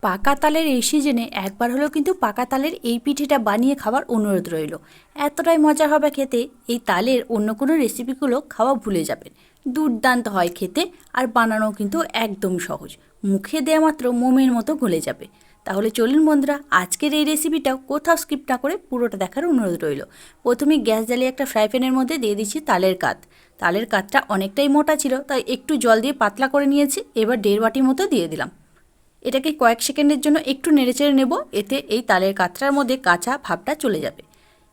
পাকা তালের এই সিজনে একবার হলেও কিন্তু পাকা তালের এই পিঠেটা বানিয়ে খাওয়ার অনুরোধ রইল। এতটাই মজা হবে খেতে, এই তালের অন্য কোনো রেসিপিগুলো খাওয়া ভুলে যাবেন। দুর্দান্ত হয় খেতে, আর বানানো কিন্তু একদম সহজ, মুখে দেওয়া মাত্র মোমের মতো গলে যাবে। তাহলে চলুন বন্ধুরা, আজকের এই রেসিপিটাও কোথাও স্কিপ না করে পুরোটা দেখার অনুরোধ রইল। প্রথমে গ্যাস জ্বালিয়ে একটা ফ্রাই প্যানের মধ্যে দিয়ে দিচ্ছি তালের কাত। তালের কাতটা অনেকটাই মোটা ছিল, তাই একটু জল দিয়ে পাতলা করে নিয়েছি। এবার 1.5 বাটি মতো দিয়ে দিলাম। এটাকে কয়েক সেকেন্ডের জন্য একটু নেড়েচেড়ে নেব, এতে এই তালের কাতরার মধ্যে কাঁচা ভাবটা চলে যাবে।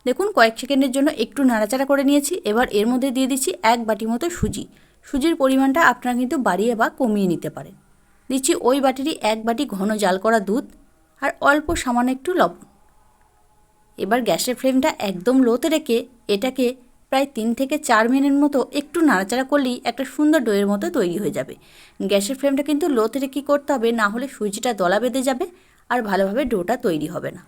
দেখুন কয়েক সেকেন্ডের জন্য একটু নাড়াচাড়া করে নিয়েছি। এবার এর মধ্যে দিয়ে দিচ্ছি 1 বাটি মতো সুজি। সুজির পরিমাণটা আপনারা কিন্তু বাড়িয়ে বা কমিয়ে নিতে পারেন। দিচ্ছি ওই বাটিরই 1 বাটি ঘন জাল করা দুধ, আর অল্প সামান্য একটু লবণ। এবার গ্যাসের ফ্লেমটা একদম লোতে রেখে এটাকে প্রায় 3 থেকে 4 মিনিট মতো একটু নাড়াচাড়া করলেই একটা সুন্দর ডোয়ের মতো তৈরি হয়ে যাবে। গ্যাসের ফ্লেমটা কিন্তু লোতে রেখে করতে হবে, না হলে সুজিটা দলা বেঁধে যাবে আর ভালোভাবে ডোটা তৈরি হবে না।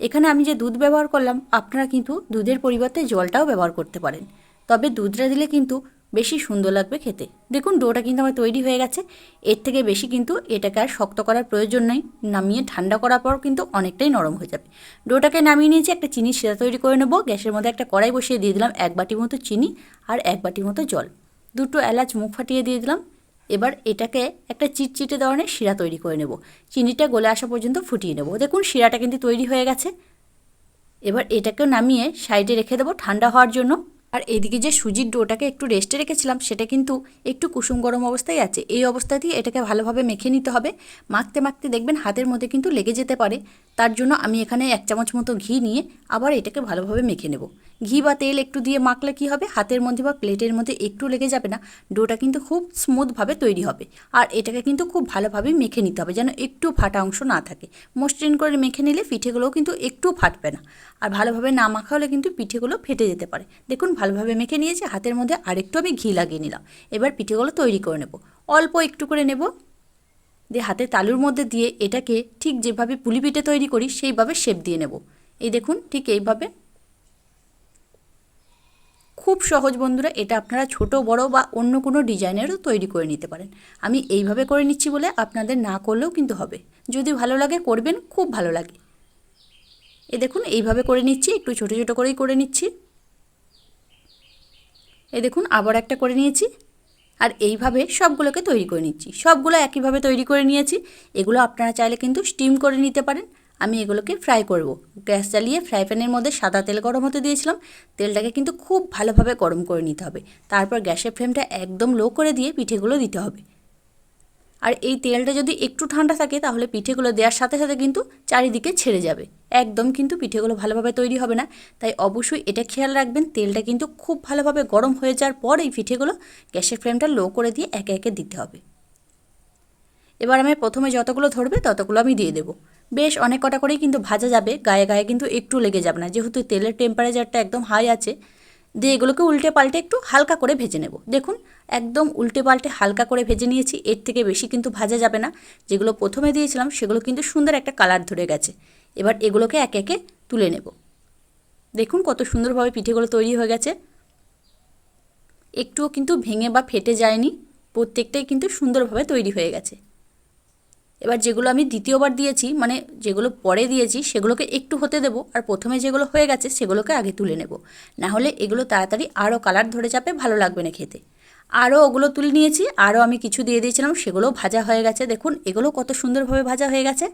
এখানে আমি যে দুধ ব্যবহার করলাম, আপনারা কিন্তু দুধের পরিবর্তে জলটাও ব্যবহার করতে পারেন, তবে দুধটা দিলে কিন্তু বেশি সুন্দর লাগবে খেতে। দেখুন ডোটা কিন্তু আমার তৈরি হয়ে গেছে। এর থেকে বেশি কিন্তু এটাকে আর শক্ত করার প্রয়োজন নেই। নামিয়ে ঠান্ডা করার পর কিন্তু অনেকটাই নরম হয়ে যাবে। ডোটাকে নামিয়ে নিয়েছি, একটা চিনির শিরা তৈরি করে নেব। গ্যাসের মধ্যে একটা কড়াই বসিয়ে দিয়ে দিলাম 1 বাটি মতো চিনি আর 1 বাটি মতো জল। 2টো এলাচ মুখ ফাটিয়ে দিয়ে দিলাম। এবার এটাকে একটা চিটচিটে ধরনের শিরা তৈরি করে নেব। চিনিটা গলে আসা পর্যন্ত ফুটিয়ে নেব। দেখুন শিরাটা কিন্তু তৈরি হয়ে গেছে। এবার এটাকেও নামিয়ে সাইডে রেখে দেবো ঠান্ডা হওয়ার জন্য। আর এদিকে যে সুজির ডোটাকে একটু রেস্টে রেখেছিলাম, সেটা কিন্তু একটু কুসুম গরম অবস্থায় আছে। এই অবস্থাতেই এটাকে ভালোভাবে মেখে নিতে হবে। মাখতে মাখতে দেখবেন হাতের মধ্যে কিন্তু লেগে যেতে পারে। তার জন্য আমি এখানে 1 চামচ মতো ঘি নিয়ে আবার এটাকে ভালোভাবে মেখে নেব। ঘি বা তেল একটু দিয়ে মাখলে কি হবে, হাতের মধ্যে বা প্লেটের মধ্যে একটু লেগে যাবে না। ডোটা কিন্তু খুব স্মুথভাবে তৈরি হবে। আর এটাকে কিন্তু খুব ভালোভাবে মেখে নিতে হবে, যেন একটু ফাটা অংশ না থাকে। মসৃণ করে মেখে নিলে পিঠেগুলোও কিন্তু একটু ফাটবে না। আর ভালোভাবে না মাখা হলে কিন্তু পিঠেগুলো ফেটে যেতে পারে। দেখুন ভালোভাবে মেখে নিয়েছি, হাতের মধ্যে আরেকটু আমি ঘি লাগিয়ে নিলাম। এবার পিঠেগুলো তৈরি করে নেব। অল্প একটু করে নেব, দিয়ে হাতে তালুর মধ্যে দিয়ে এটাকে ঠিক যেভাবে পুলি পিঠে তৈরি করি সেইভাবে শেপ দিয়ে নেব। এই দেখুন ঠিক এইভাবে। খুব সহজ বন্ধুরা, এটা আপনারা ছোট বড় বা অন্য কোনো ডিজাইনেরও তৈরি করে নিতে পারেন। আমি এইভাবে করে নিচ্ছি বলে আপনাদের না করলেও কিন্তু হবে। যদি ভালো লাগে করবেন, খুব ভালো লাগে। এই দেখুন এইভাবে করে নিচ্ছি, একটু ছোট ছোট করেই করে নিচ্ছি। এই দেখুন আবার একটা করে নিয়েছি। আর এইভাবে সবগুলোকে তৈরি করে নিচ্ছি। সবগুলো একইভাবে তৈরি করে নিয়েছি। এগুলো আপনারা চাইলে কিন্তু স্টিম করে নিতে পারেন। আমি এগুলোকে ফ্রাই করব। গ্যাস জ্বালিয়ে ফ্রাই প্যানের মধ্যে সাদা তেল গরম হতে দিয়েছিলাম। তেলটাকে কিন্তু খুব ভালোভাবে গরম করে নিতে হবে। তারপর গ্যাসের ফ্লেমটা একদম লো করে দিয়ে পিঠেগুলো দিতে হবে। আর এই তেলটা যদি একটু ঠান্ডা থাকে, তাহলে পিঠেগুলো দেওয়ার সাথে সাথে কিন্তু চারিদিকে ছেড়ে যাবে। একদম কিন্তু পিঠেগুলো ভালোভাবে তৈরি হবে না। তাই অবশ্যই এটা খেয়াল রাখবেন, তেলটা কিন্তু খুব ভালোভাবে গরম হয়ে যাওয়ার পর এই পিঠেগুলো গ্যাসের ফ্লেমটা লো করে দিয়ে একে একে দিতে হবে। এবার আমি প্রথমে যতগুলো ধরবে ততগুলো আমি দিয়ে দেবো। বেশ অনেক কটা করেই কিন্তু ভাজা যাবে, গায়ে গায়ে কিন্তু একটু লেগে যাবে না, যেহেতু তেলের টেম্পারেচারটা একদম হাই আছে। দিয়ে এগুলোকে উল্টে পাল্টে একটু হালকা করে ভেজে নেব। দেখুন একদম উল্টে পাল্টে হালকা করে ভেজে নিয়েছি। এর থেকে বেশি কিন্তু ভাজা যাবে না। যেগুলো প্রথমে দিয়েছিলাম সেগুলো কিন্তু সুন্দর একটা কালার ধরে গেছে। এবার এগুলোকে একে একে তুলে নেব। দেখুন কত সুন্দরভাবে পিঠেগুলো তৈরি হয়ে গেছে। একটুও কিন্তু ভেঙে বা ফেটে যায়নি, প্রত্যেকটাই কিন্তু সুন্দরভাবে তৈরি হয়ে গেছে। এবার যেগুলো আমি দ্বিতীয়বার দিয়েছি, মানে যেগুলো পরে দিয়েছি, সেগুলোকে একটু হতে দেবো। আর প্রথমে যেগুলো হয়ে গেছে সেগুলোকে আগে তুলে নেব, না হলে এগুলো তাড়াতাড়ি আরও কালার ধরে যাবে, ভালো লাগবে না খেতে। আরও ওগুলো তুলে নিয়েছি। আরও আমি কিছু দিয়ে দিয়েছিলাম, সেগুলোও ভাজা হয়ে গেছে। দেখুন এগুলো কত সুন্দরভাবে ভাজা হয়ে গেছে।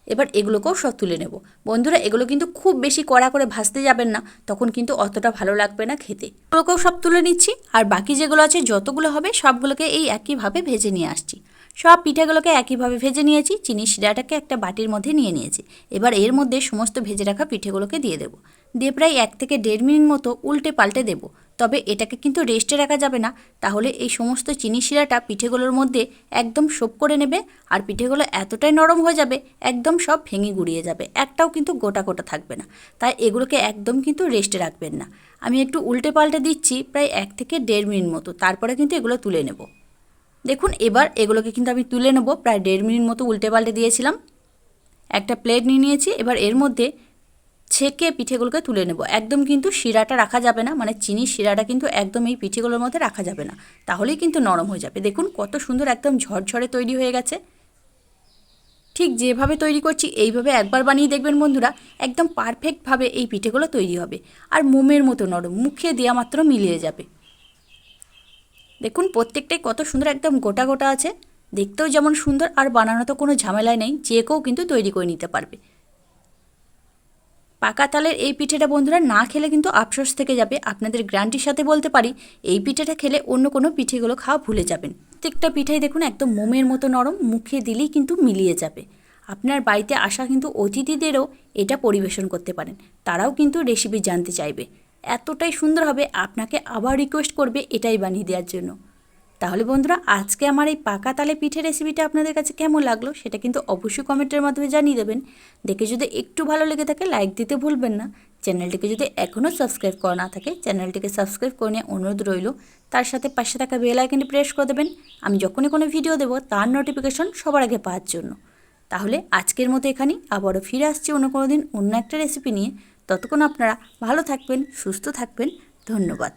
এবার এগুলোকেও সব তুলে নেব। বন্ধুরা এগুলো কিন্তু খুব বেশি কড়া করে ভাজতে যাবেন না, তখন কিন্তু অতটা ভালো লাগবে না খেতে। এগুলোকেও সব তুলে নিচ্ছি। আর বাকি যেগুলো আছে যতগুলো হবে সবগুলোকে এই একইভাবে ভেজে নিয়ে আসছি। সব পিঠাগুলোকে একইভাবে ভেজে নিয়েছি। চিনির শিরাটাকে একটা বাটির মধ্যে নিয়ে নিয়েছি। এবার এর মধ্যে সমস্ত ভেজে রাখা পিঠেগুলোকে দিয়ে দেবো। দিয়ে প্রায় 1 থেকে 1.5 মিনিট মতো উল্টে পাল্টে দেবো। তবে এটাকে কিন্তু রেস্টে রাখা যাবে না, তাহলে এই সমস্ত চিনি শিরাটা পিঠেগুলোর মধ্যে একদম সোপ করে নেবে। আর পিঠেগুলো এতটাই নরম হয়ে যাবে, একদম সব ভেঙে গুড়িয়ে যাবে, একটাও কিন্তু গোটা গোটা থাকবে না। তাই এগুলোকে একদম কিন্তু রেস্টে রাখবেন না। আমি একটু উল্টে পাল্টে দিচ্ছি প্রায় 1 থেকে 1.5 মিনিট মতো, তারপরে কিন্তু এগুলো তুলে নেব। দেখুন এবার এগুলোকে কিন্তু আমি তুলে নেব। প্রায় 1.5 মিনিট মতো উল্টে পাল্টে দিয়েছিলাম। একটা প্লেট নিয়ে নিয়েছি। এবার এর মধ্যে ছেঁকে পিঠেগুলোকে তুলে নেব। একদম কিন্তু শিরাটা রাখা যাবে না, মানে চিনির শিরাটা কিন্তু একদম এই পিঠেগুলোর মধ্যে রাখা যাবে না, তাহলেই কিন্তু নরম হয়ে যাবে। দেখুন কত সুন্দর একদম ঝরঝরে তৈরি হয়ে গেছে। ঠিক যেভাবে তৈরি করছি এইভাবে একবার বানিয়ে দেখবেন বন্ধুরা, একদম পারফেক্টভাবে এই পিঠেগুলো তৈরি হবে আর মোমের মতো নরম, মুখে দেওয়া মাত্র মিলিয়ে যাবে। দেখুন প্রত্যেকটাই কত সুন্দর, একদম গোটা গোটা আছে, দেখতেও যেমন সুন্দর আর বানানো তো কোনো ঝামেলাই নেই, যে কেউ কিন্তু তৈরি করে নিতে পারবে। পাকা তালের এই পিঠেটা বন্ধুরা না খেলে কিন্তু আফসোস থেকে যাবে। আপনাদের গ্যারান্টির সাথে বলতে পারি এই পিঠেটা খেলে অন্য কোনো পিঠেগুলো খাওয়া ভুলে যাবেন। প্রত্যেকটা পিঠাই দেখুন একদম মোমের মতো নরম, মুখে দিলেই কিন্তু মিলিয়ে যাবে। আপনার বাড়িতে আসা কিন্তু অতিথিদেরও এটা পরিবেশন করতে পারেন, তারাও কিন্তু রেসিপি জানতে চাইবে। এতটাই সুন্দর হবে, আপনাকে আবার রিকোয়েস্ট করবে এটাই বানিয়ে দেওয়ার জন্য। তাহলে বন্ধুরা আজকে আমার এই পাকা তালে পিঠে রেসিপিটা আপনাদের কাছে কেমন লাগলো সেটা কিন্তু অবশ্যই কমেন্টের মাধ্যমে জানিয়ে দেবেন। দেখে যদি একটু ভালো লেগে থাকে লাইক দিতে ভুলবেন না। চ্যানেলটিকে যদি এখনও সাবস্ক্রাইব করা না থাকে চ্যানেলটিকে সাবস্ক্রাইব করে নিয়ে অনুরোধ রইল। তার সাথে পাশে থাকা বেল আইকনটি প্রেস করে দেবেন, আমি যখনই কোনো ভিডিও দেবো তার নোটিফিকেশন সবার আগে পাওয়ার জন্য। তাহলে আজকের মতো এখানেই, আবারও ফিরে আসছি অন্য কোনো দিন অন্য একটা রেসিপি নিয়ে। ততক্ষণ আপনারা ভালো থাকবেন, সুস্থ থাকবেন। ধন্যবাদ।